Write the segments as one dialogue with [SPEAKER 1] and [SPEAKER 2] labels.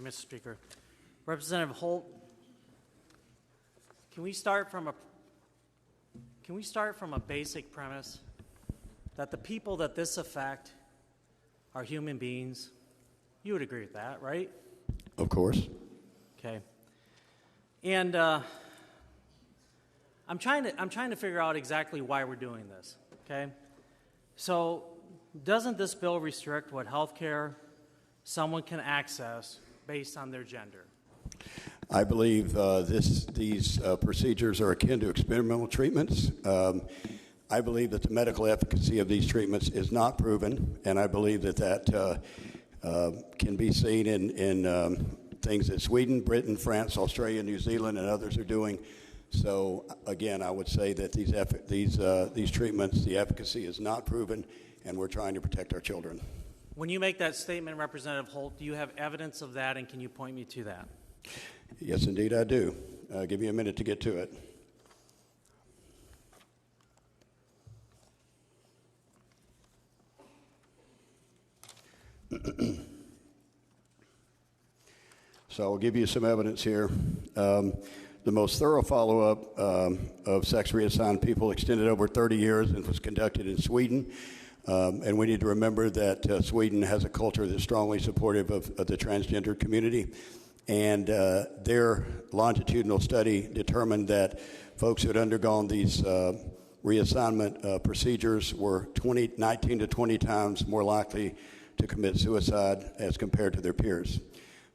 [SPEAKER 1] you, Mr. Speaker. Representative Holt, can we start from a basic premise that the people that this affect are human beings? You would agree with that, right?
[SPEAKER 2] Of course.
[SPEAKER 1] Okay. And I'm trying to figure out exactly why we're doing this. Okay. So, doesn't this bill restrict what health care someone can access based on their gender?
[SPEAKER 2] I believe these procedures are akin to experimental treatments. I believe that the medical efficacy of these treatments is not proven, and I believe that can be seen in things that Sweden, Britain, France, Australia, New Zealand, and others are doing. So, again, I would say that these treatments, the efficacy is not proven, and we're trying to protect our children.
[SPEAKER 1] When you make that statement, Representative Holt, do you have evidence of that, and can you point me to that?
[SPEAKER 2] Yes, indeed, I do. Give me a minute to get to it. So I'll give you some evidence here. The most thorough follow-up of sex reassigned people extended over 30 years and was conducted in Sweden. And we need to remember that Sweden has a culture that's strongly supportive of the transgender community. And their longitudinal study determined that folks who had undergone these reassignment procedures were 19 to 20 times more likely to commit suicide as compared to their peers.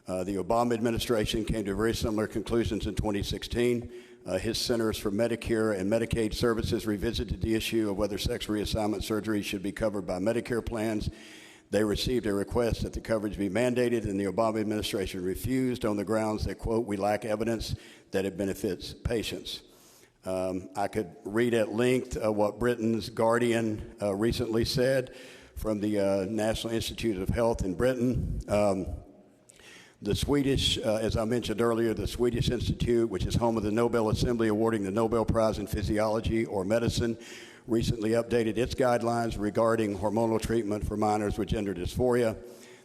[SPEAKER 2] The Obama administration came to very similar conclusions in 2016. His Centers for Medicare and Medicaid Services revisited the issue of whether sex reassignment surgery should be covered by Medicare plans. They received a request that the coverage be mandated, and the Obama administration refused on the grounds that, quote, we lack evidence that it benefits patients. I could read at length what Britain's Guardian recently said from the National Institute of Health in Britain. The Swedish, as I mentioned earlier, the Swedish Institute, which is home of the Nobel Assembly awarding the Nobel Prize in Physiology or Medicine, recently updated its guidelines regarding hormonal treatment for minors with gender dysphoria.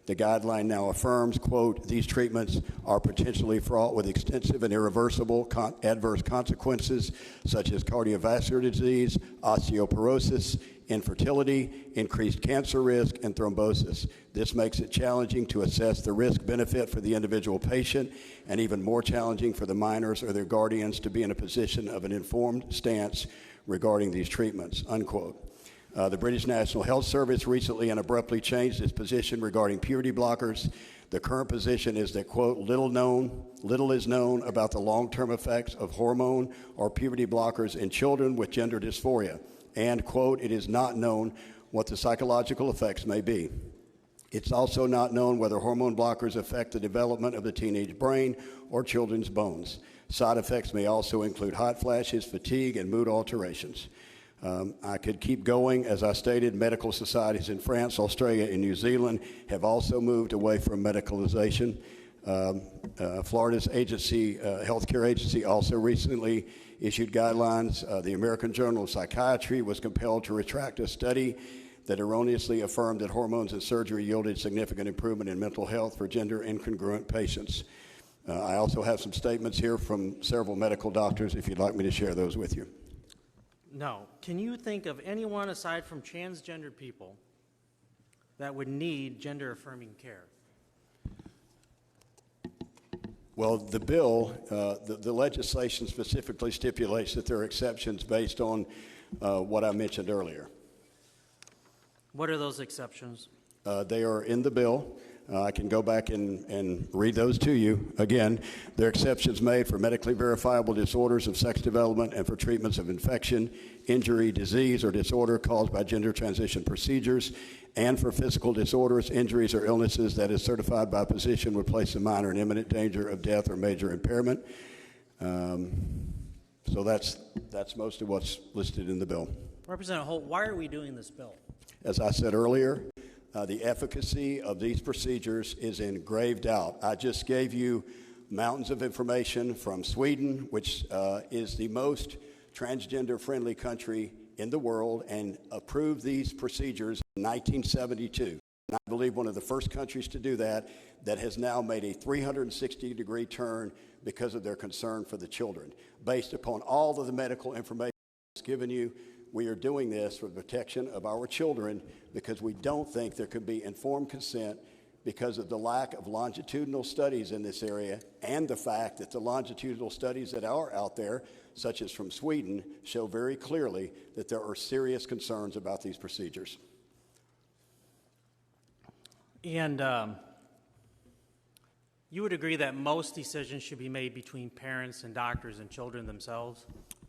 [SPEAKER 2] The guideline now affirms, quote, these treatments are potentially fraught with extensive and irreversible adverse consequences such as cardiovascular disease, osteoporosis, infertility, increased cancer risk, and thrombosis. This makes it challenging to assess the risk-benefit for the individual patient and even more challenging for the minors or their guardians to be in a position of an informed stance regarding these treatments, unquote. The British National Health Service recently and abruptly changed its position regarding puberty blockers. The current position is that, quote, little is known about the long-term effects of hormone or puberty blockers in children with gender dysphoria. And, quote, it is not known what the psychological effects may be. It's also not known whether hormone blockers affect the development of the teenage brain or children's bones. Side effects may also include hot flashes, fatigue, and mood alterations. I could keep going. As I stated, medical societies in France, Australia, and New Zealand have also moved away from medicalization. Florida's healthcare agency also recently issued guidelines. The American Journal of Psychiatry was compelled to retract a study that erroneously affirmed that hormones and surgery yielded significant improvement in mental health for gender incongruent patients. I also have some statements here from several medical doctors, if you'd like me to share those with you.
[SPEAKER 1] No. Can you think of anyone aside from transgender people that would need gender-affirming care?
[SPEAKER 2] Well, the bill, the legislation specifically stipulates that there are exceptions based on what I mentioned earlier.
[SPEAKER 1] What are those exceptions?
[SPEAKER 2] They are in the bill. I can go back and read those to you. Again, there are exceptions made for medically verifiable disorders of sex development and for treatments of infection, injury, disease, or disorder caused by gender transition procedures, and for physical disorders, injuries, or illnesses that is certified by a physician would place a minor in imminent danger of death or major impairment. So that's most of what's listed in the bill.
[SPEAKER 1] Representative Holt, why are we doing this bill?
[SPEAKER 2] As I said earlier, the efficacy of these procedures is in grave doubt. I just gave you mountains of information from Sweden, which is the most transgender-friendly country in the world, and approved these procedures in 1972. I believe one of the first countries to do that has now made a 360-degree turn because of their concern for the children. Based upon all of the medical information it's given you, we are doing this for the protection of our children because we don't think there could be informed consent because of the lack of longitudinal studies in this area and the fact that the longitudinal studies that are out there, such as from Sweden, show very clearly that there are serious concerns about these procedures.
[SPEAKER 1] And you would agree that most decisions should be made between parents and doctors and children themselves?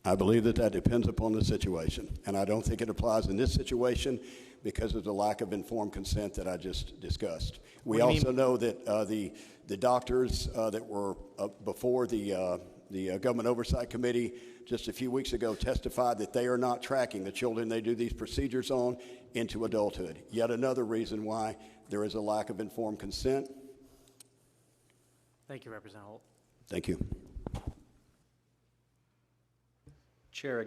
[SPEAKER 2] I believe that depends upon the situation, and I don't think it applies in this situation because of the lack of informed consent that I just discussed. We also know that the doctors that were before the Government Oversight Committee just a few weeks ago testified that they are not tracking the children they do these procedures on into adulthood. Yet another reason why there is a lack of informed consent.
[SPEAKER 1] Thank you, Representative Holt.
[SPEAKER 2] Thank you.
[SPEAKER 3] Chair